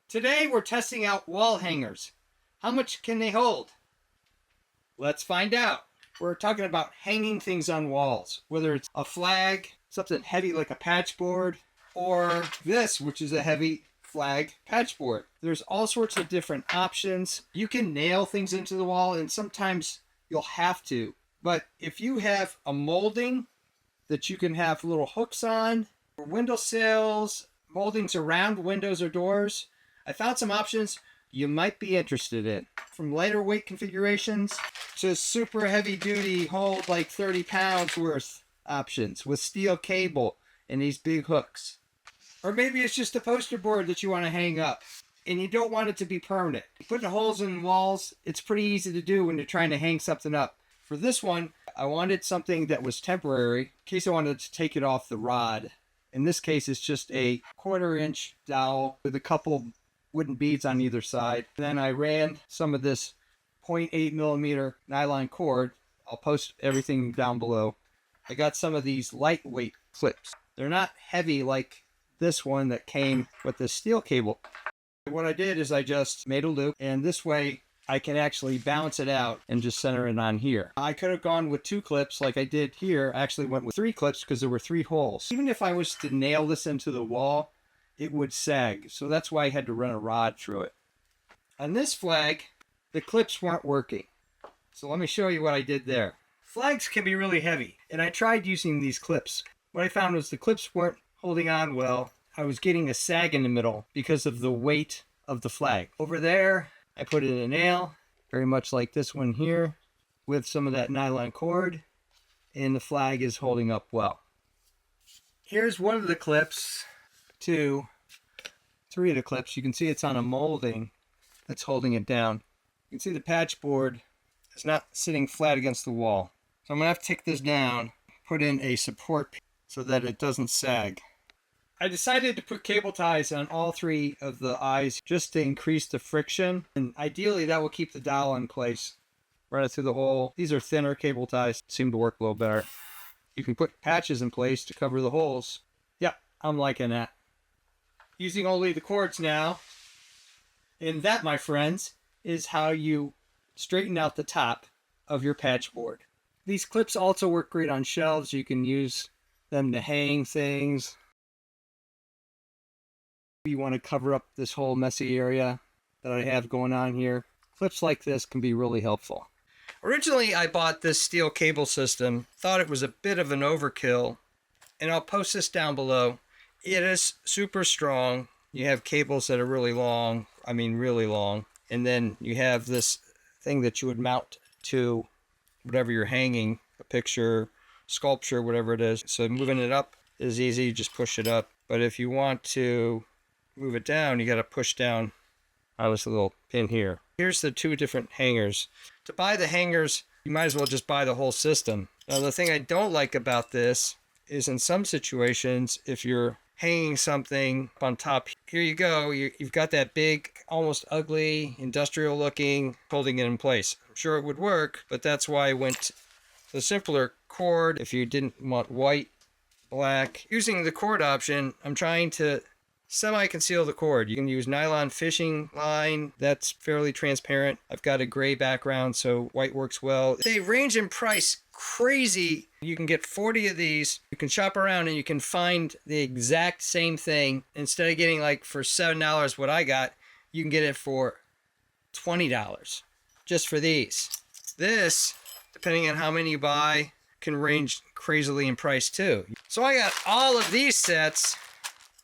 Today we're testing out wall hangers. How much can they hold? Let's find out. We're talking about hanging things on walls, whether it's a flag, something heavy like a patchboard, or this, which is a heavy flag patchboard. There's all sorts of different options. You can nail things into the wall, and sometimes you'll have to. But if you have a molding that you can have little hooks on, or windowsills, moldings around windows or doors, I found some options you might be interested in. From lighter weight configurations to super heavy duty, hold like 30 pounds worth options with steel cable and these big hooks. Or maybe it's just a poster board that you want to hang up and you don't want it to be permanent. Putting holes in walls, it's pretty easy to do when you're trying to hang something up. For this one, I wanted something that was temporary in case I wanted to take it off the rod. In this case, it's just a 1/4-inch dowel with a couple wooden beads on either side. And then I ran some of this 0.8 millimeter nylon cord. I'll post everything down below. I got some of these lightweight clips. They're not heavy like this one that came with the steel cable. What I did is I just made a loop, and this way I can actually balance it out and just center it on here. I could have gone with 2 clips like I did here. I actually went with 3 clips because there were 3 holes. Even if I was to nail this into the wall, it would sag. So that's why I had to run a rod through it. On this flag, the clips weren't working. So let me show you what I did there. Flags can be really heavy, and I tried using these clips. What I found was the clips weren't holding on well. I was getting a sag in the middle because of the weight of the flag. Over there, I put in a nail, very much like this one here, with some of that nylon cord, and the flag is holding up well. Here's one of the clips, 2, 3 of the clips. You can see it's on a molding that's holding it down. You can see the patch board is not sitting flat against the wall. So I'm going to have to take this down, put in a support piece so that it doesn't sag. I decided to put cable ties on all 3 of the eyes just to increase the friction, and ideally that will keep the dowel in place. Run it through the hole. These are thinner cable ties, seem to work a little better. You can put patches in place to cover the holes. Yep, I'm liking that. Using only the cords now, and that, my friends, is how you straighten out the top of your patch board. These clips also work great on shelves. You can use them to hang things. You want to cover up this whole messy area that I have going on here. Clips like this can be really helpful. Originally, I bought this steel cable system, thought it was a bit of an overkill, and I'll post this down below. It is super strong. You have cables that are really long, really long, and then you have this thing that you would mount to whatever you're hanging, a picture, sculpture, whatever it is. So moving it up is easy, you just push it up. But if you want to move it down, you got to push down on this little pin here. Here's the 2 different hangers. To buy the hangers, you might as well just buy the whole system. Now, the thing I don't like about this is in some situations, if you're hanging something on top, here you go, you've got that big, almost ugly, industrial looking, holding it in place. I'm sure it would work, but that's why I went the simpler cord. If you didn't want white, black, using the cord option, I'm trying to semi-conceal the cord. You can use nylon fishing line. That's fairly transparent. I've got a gray background, so white works well. They range in price crazy. You can get 40 of these. You can shop around and you can find the exact same thing. Instead of getting like for $7 what I got, you can get it for $20 just for these. This, depending on how many you buy, can range crazily in price too. So I got all of these sets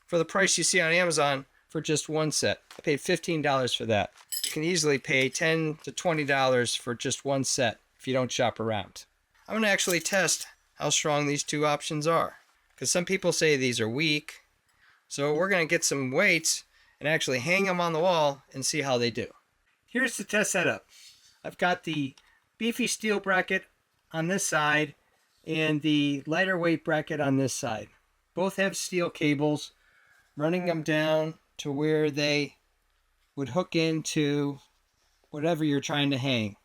for the price you see on Amazon for just 1 set. I paid $15 for that. You can easily pay $10 to $20 for just 1 set if you don't shop around. I'm going to actually test how strong these 2 options are, because some people say these are weak. So we're going to get some weights and actually hang them on the wall and see how they do. Here's the test setup. I've got the beefy steel bracket on this side and the lighter weight bracket on this side. Both have steel cables, running them down to where they would hook into whatever you're trying to hang.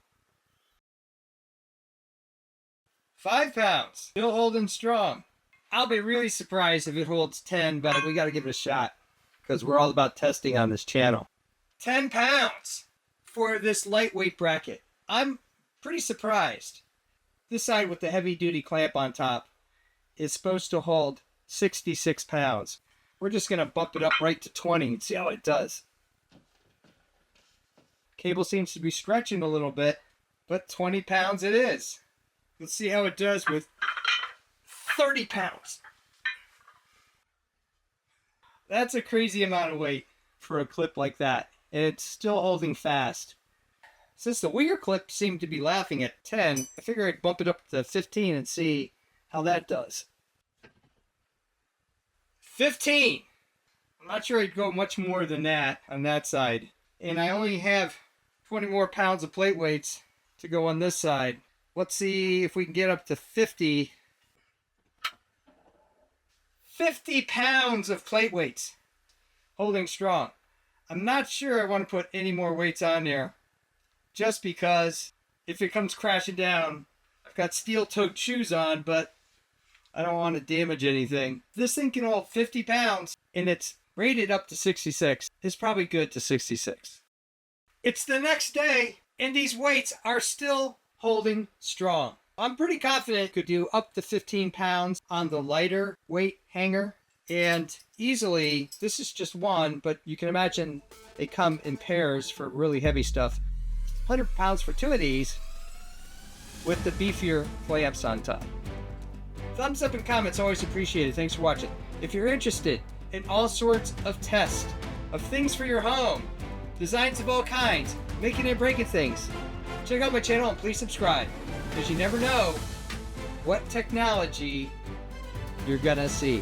5 pounds, still holding strong. I'll be really surprised if it holds 10, but we got to give it a shot. because we're all about testing on this channel. 10 pounds for this lightweight bracket. I'm pretty surprised. This side with the heavy duty clamp on top is supposed to hold 66 pounds. We're just going to bump it up right to 20 and see how it does. Cable seems to be stretching a little bit, but 20 pounds it is. Let's see how it does with 30 pounds. That's a crazy amount of weight for a clip like that. And it's still holding fast. Since the weir clip seemed to be laughing at 10, I figure I'd bump it up to 15 and see how that does. 15! I'm not sure I'd go much more than that on that side. And I only have 20 more pounds of plate weights to go on this side. Let's see if we can get up to 50. 50 pounds of plate weights. Holding strong. I'm not sure I want to put any more weights on there. Just because if it comes crashing down, I've got steel-toed shoes on, but I don't want to damage anything. This thing can hold 50 pounds, and it's rated up to 66. It's probably good to 66. It's the next day, and these weights are still holding strong. I'm pretty confident it could do up to 15 pounds on the lighter weight hanger. And easily, this is just one, but you can imagine they come in pairs for really heavy stuff. 100 pounds for two of these with the beefier clamps on top. Thumbs up and comments always appreciated. Thanks for watching. If you're interested in all sorts of tests of things for your home, designs of all kinds, making and breaking things, check out my channel and please subscribe, because you never know what technology you're gonna see.